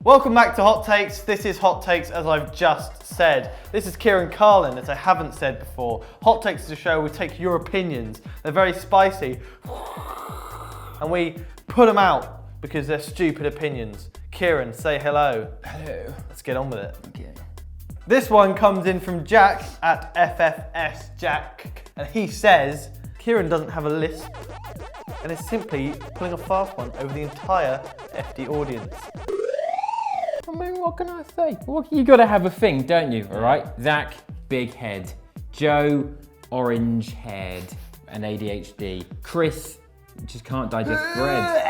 Welcome back to Hot Takes. This is Hot Takes, as I've just said. This is Kieran Carlin, as I haven't said before. Hot Takes is a show where we take your opinions. They're very spicy. And we put them out because they're stupid opinions. Kieran, say hello. Hello. Let's get on with it. Okay. This one comes in from Jack at FFS Jack. And he says, Kieran doesn't have a list. And it's simply pulling a fast one over the entire FD audience. I mean, what can I say? Well, you gotta have a thing, don't you? All right. Zach, big head. Joe, orange head and ADHD. Chris, just can't digest bread.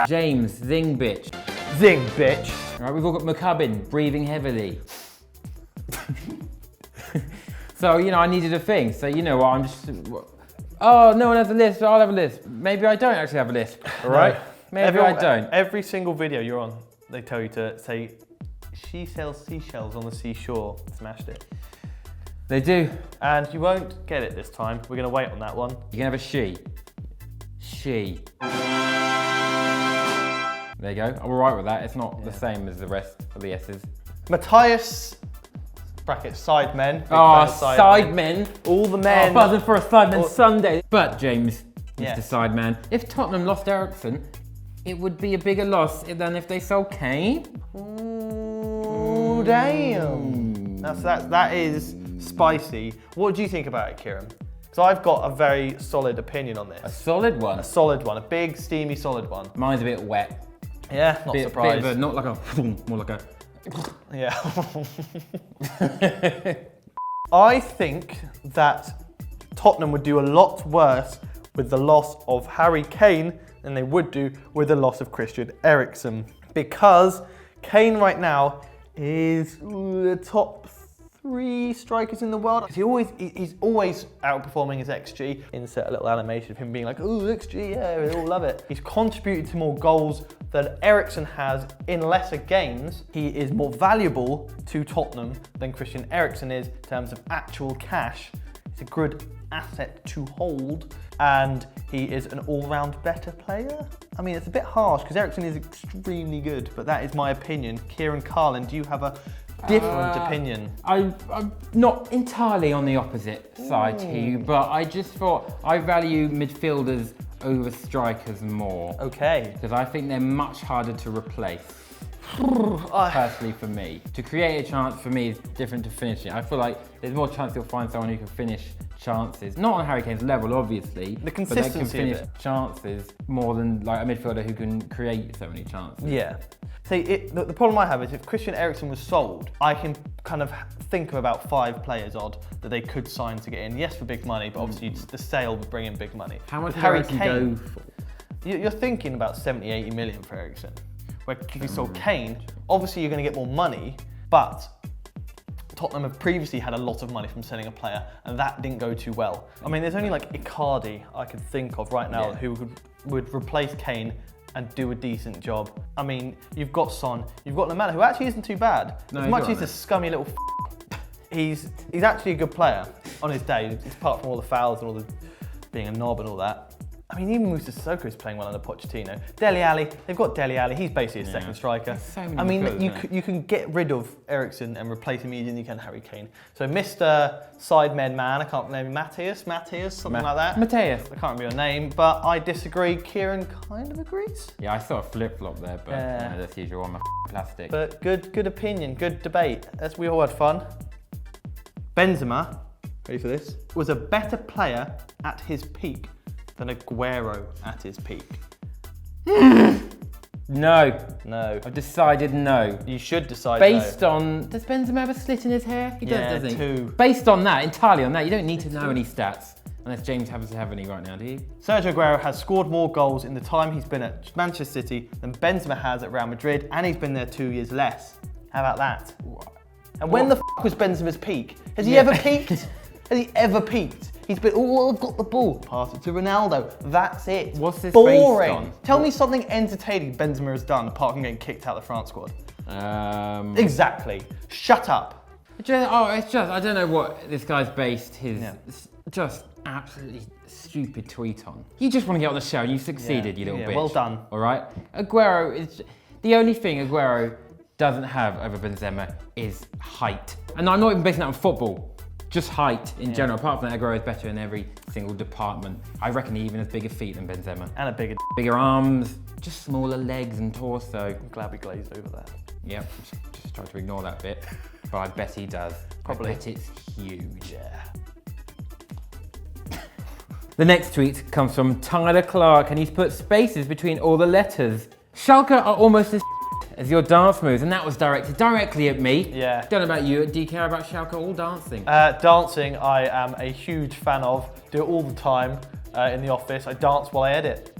James, zing bitch. Zing, bitch. All right, we've all got McCubbin, breathing heavily. So, you know, I needed a thing. So, you know what, I'm just... Oh, no one has a list, so I'll have a list. Maybe I don't actually have a list, all right? Maybe I don't. Every single video you're on, they tell you to say, she sells seashells on the seashore. Smashed it. They do. And you won't get it this time. We're going to wait on that one. You can have a she. She. There you go. I'm all right with that. It's not the same as the rest of the S's. Matthias, bracket side men. Big Oh, fan of side men. All the men. Oh, buzzing for a Sidemen Sunday. But James, Yeah. Mr. Sideman, if Tottenham lost Eriksen, it would be a bigger loss than if they sold Kane. Ooh, damn. That is spicy. What do you think about it, Kieran? Because I've got a very solid opinion on A this. solid one. A solid one, a big, steamy, solid one. Mine's a bit wet. Yeah, not surprised. Bit of a, not like a, more like a. Yeah. I think that Tottenham would do a lot worse with the loss of Harry Kane than they would do with the loss of Christian Eriksen. Because Kane right now is the top 3 strikers in the world. He's always outperforming his XG. Insert a little animation of him being like, oh, XG, yeah, we all love it. He's contributed to more goals than Eriksen has in lesser games. He is more valuable to Tottenham than Christian Eriksen is in terms of actual cash. He's a good asset to hold, and he is an all-round better player. I mean, it's a bit harsh because Eriksen is extremely good, but that is my opinion. Kieran Carlin, do you have a different opinion? I'm not entirely on the opposite side to you, but I just thought I value midfielders over strikers more. Okay. Because I think they're much harder to replace. Personally, for me, to create a chance for me is different to finishing. I feel like there's more chance you'll find someone who can finish chances, not on Harry Kane's level, obviously, the consistency but they can finish of it. chances more than like a midfielder who can create so many chances. Yeah. See, the problem I have is if Christian Eriksen was sold, I can kind of think of about 5 players odd that they could sign to get in. Yes, for big money, but obviously the sale would bring in big money. How much With does Eriksen go for? You're thinking about 70, 80 million for Eriksen. Where if you sold Kane, obviously you're going to get more money, but Tottenham have previously had a lot of money from selling a player, and that didn't go too well. I mean, there's only like Icardi I could think of right now who would replace Kane and do a decent job. I mean, you've got Son, you've got Lamela, who actually isn't too bad. No, as much as he's a scummy little he's actually a good player on his day, apart from all the fouls and all the being a knob and all that. I mean, even Moussa Sissoko is playing well under Pochettino. Dele Alli, they've got Dele Alli, he's basically a second striker. So many I mean, good, you can get rid of Eriksen and replace him easier than you can Harry Kane. So Mr. Sidemen man, I can't remember, Matthias, something like that. Matthias. I can't remember your name, but I disagree. Kieran kind of agrees. Yeah, I saw a flip-flop there, but you know, that's usual on my plastic. But good opinion, good debate. We all had fun. Benzema, ready for this, was a better player at his peak than Aguero at his peak. No. No. I've decided no. You should decide Based on... Does Benzema have a slit in his hair? He Yeah, does, doesn't he? 2. Based on that, entirely on that, you don't need to know any stats. Unless James happens to have any right now, do you? Sergio Aguero has scored more goals in the time he's been at Manchester City than Benzema has at Real Madrid, and he's been there 2 years less. How about that? And when the was Benzema's peak? Has he ever peaked? Has he ever peaked? He's been, oh, I've got the ball, pass it to Ronaldo. That's it. What's this boring? based on? Tell me something entertaining Benzema has done apart from getting kicked out of the France squad. Exactly. Shut up. It's just, I don't know what this guy's based his just absolutely stupid tweet on. You just want to get on the show and you succeeded, you little bitch. Well done. All right? Aguero is... The only thing Aguero doesn't have over Benzema is height. And I'm not even basing that on football, just height in general. Apart from that, Aguero is better in every single department. I reckon he even has bigger feet than Benzema. And a bigger arms, just smaller legs and torso. I'm glad we glazed over that. Yep, just try to ignore that bit. But I bet he does. Probably. I bet it's huge. Yeah. The next tweet comes from Tyler Clark, and he's put spaces between all the letters. Schalke are almost as your dance moves, and that was directed directly at me. Yeah. Don't know about you. Do you care about Schalke or dancing? Dancing, I am a huge fan of. Do it all the time in the office. I dance while I edit.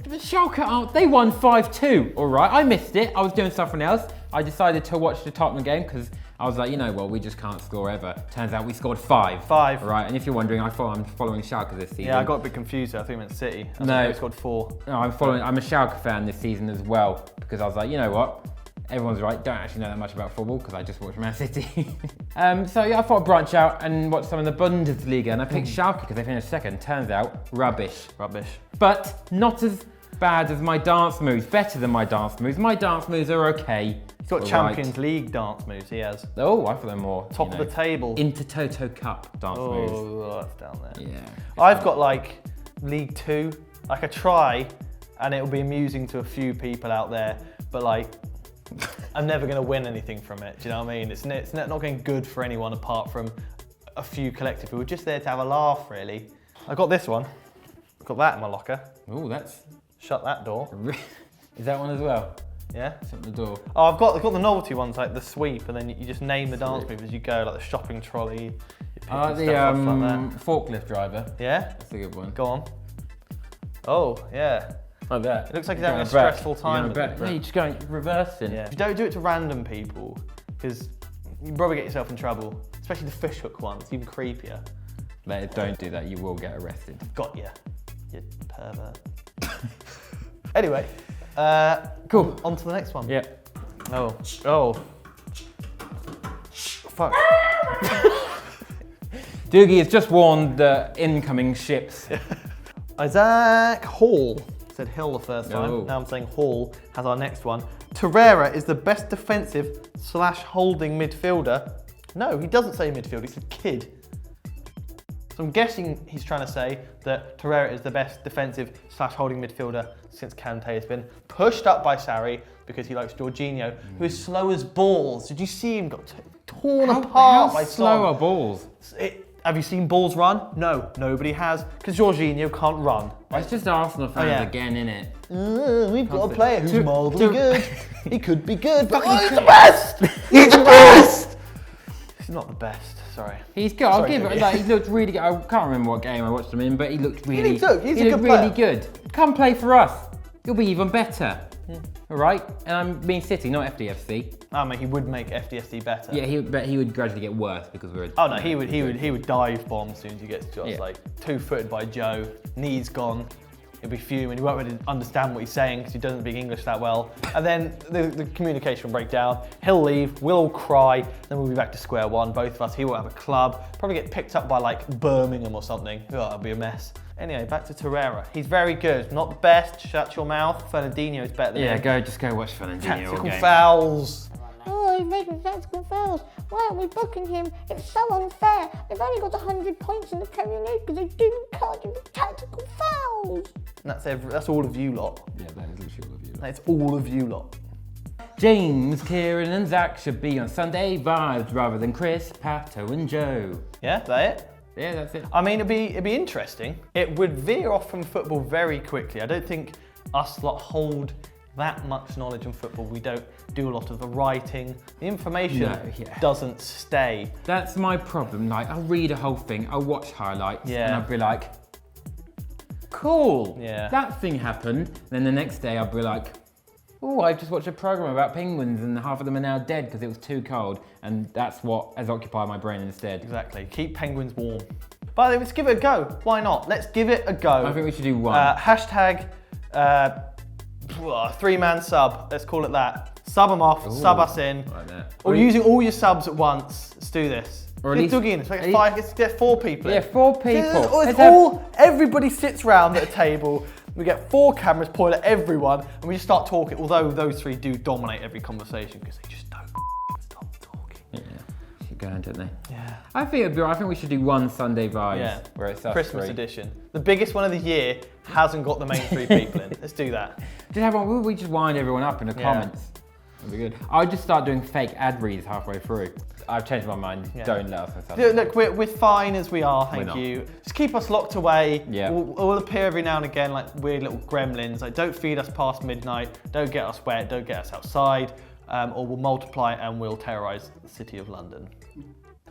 But Schalke, they won 5-2, all right. I missed it. I was doing something else. I decided to watch the Tottenham game because I was like, you know what, we just can't score ever. Turns out we scored 5. 5. All right, and if you're wondering, I'm following Schalke this season. Yeah, I got a bit confused there. I think it meant City. I scored 4. No, I'm a Schalke fan this season as well because I was like, you know what? Everyone's right, don't actually know that much about football because I just watch Man City. So yeah, I thought I'd branch out and watch some of the Bundesliga, and I picked Schalke because they finished second. Turns out, rubbish. Rubbish. But not as bad as my dance moves, better than my dance moves. My dance moves are okay. He's got Champions League dance moves, he has. Oh, I thought they're more top of the table. Intertoto Cup dance moves. Oh, that's down there. Yeah. I've got like League 2. Like I try, and it'll be amusing to a few people out there, but like, I'm never going to win anything from it. Do you know what I mean? It's not going good for anyone apart from a few collective who are just there to have a laugh, really. I got this one. I've got that in my locker. Oh, that's... Shut that door. Is that one as well? Yeah. Shut the door. Oh, I've got the novelty ones like the sweep, and then you just name the dance move as you go, like the shopping trolley. The forklift driver. Yeah. That's a good one. Go on. Oh, yeah. Like that. It looks like he's having a stressful time. Yeah, you're just going reversing. Yeah. If you don't do it to random people, because you probably get yourself in trouble, especially the fishhook one. It's even creepier. Don't do that. You will get arrested. Got ya, you pervert. Anyway, cool. On to the next one. Yeah. Oh. Fuck. Doogie has just warned the incoming ships. Isaac Hall said Hill the first time. Oh. Now I'm saying Hall has our next one. Torreira is the best defensive / holding midfielder. No, he doesn't say midfielder. He said kid. So I'm guessing he's trying to say that Torreira is the best defensive / holding midfielder since Kante has been pushed up by Sarri because he likes Jorginho, who is slow as balls. Did you see him got torn apart by slow are Son? balls? Have you seen balls run? No, nobody has, because Jorginho can't run. Well, it's just Arsenal fans again, innit? We've got a player who's mildly good. He could be good, but Fucking he's the best! He's the best! He's not the best, sorry. He's good, I'll give it, like, he looked really good. I can't remember what game I watched him in, but he looked really, He's a good really player. good. Come play for us. You'll be even better. All right? And I mean City, not FDFC. I mean, he would make FDSD better. Yeah, but he would gradually get worse because we're. Oh no, he would dive bomb as soon as he gets to us. Yeah. Like 2-footed by Joe, knees gone. He'll be fuming. He won't really understand what he's saying because he doesn't speak English that well. And then the communication will break down. He'll leave. We'll all cry. Then we'll be back to square one. Both of us. He will have a club. Probably get picked up by like Birmingham or something. Oh, that'll be a mess. Anyway, back to Torreira. He's very good. Not the best. Shut your mouth. Fernandinho is better than him. Just go watch Fernandinho. Tactical fouls. Oh, he's making tactical fouls. Why aren't we booking him? It's so unfair. They've only got 100 points in the Premier League because they didn't charge him for tactical fouls. And that's all of you lot. Yeah, that is literally all of you. That's all of you lot. James, Kieran, and Zach should be on Sunday vibes rather than Chris, Pato, and Joe. Yeah, is that it? Yeah, that's it. I mean, it'd be interesting. It would veer off from football very quickly. I don't think us lot hold that much knowledge on football. We don't do a lot of the writing. The information doesn't stay. That's my problem. Like, I'll read a whole thing, I'll watch highlights, and I'll be like, cool, that thing happened. Then the next day I'll be like, oh, I just watched a program about penguins and half of them are now dead because it was too cold. And that's what has occupied my brain instead. Exactly. Keep penguins warm. But let's give it a go. Why not? Let's give it a go. I think we should do one. Hashtag 3-man sub. Let's call it that. Sub them off. Sub us in. Like that. Or using all your subs at once. Let's do this. Or at Get least, Dougie in. Let's get 4 people in. Yeah, 4 people. Everybody sits round at a table. We get 4 cameras pointed at everyone, and we just start talking. Although those 3 do dominate every conversation because they just don't stop talking. Yeah, keep going, don't they? Yeah. I think it'd be right. I think we should do one Sunday vibes. Yeah. Where it's us Christmas 3. edition. The biggest one of the year hasn't got the main 3 people in. Let's do that. Just have one. We just wind everyone up in the comments. That'd be good. I'll just start doing fake ad reads halfway through. I've changed my mind. Yeah. Don't let us have Yeah, look, we're fine as we are, We're thank not. you. Just keep us locked away. Yeah. We'll appear every now and again like weird little gremlins. Like, don't feed us past midnight, don't get us wet, don't get us outside, or we'll multiply and we'll terrorise the city of London.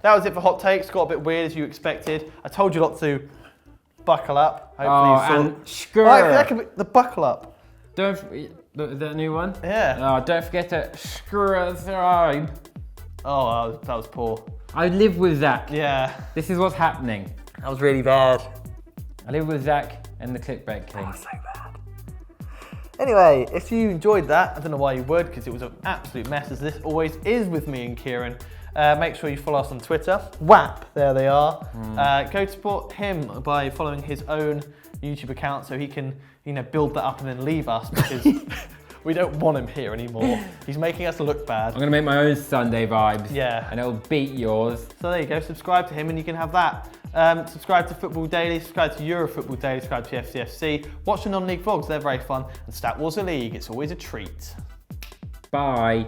That was it for Hot Takes. Got a bit weird as you expected. I told you lot to buckle up. Hopefully you saw. That could be the buckle up. Don't. Is that a new one? Yeah. Don't forget to subscribe. Oh, that was poor. I live with Zach. Yeah. This is what's happening. That was really bad. I live with Zach and the clickbait king. So bad. Anyway, if you enjoyed that, I don't know why you would, because it was an absolute mess, as this always is with me and Kieran. Make sure you follow us on Twitter. WAP, there they are. Go support him by following his own YouTube account so he can, build that up and then leave us, because we don't want him here anymore. He's making us look bad. I'm gonna make my own Sunday vibes. Yeah. And it'll beat yours. So there you go, subscribe to him and you can have that. Subscribe to Football Daily, subscribe to Euro Football Daily, subscribe to FCFC. Watch the non-league vlogs, they're very fun. And Stat Wars the League, it's always a treat. Bye.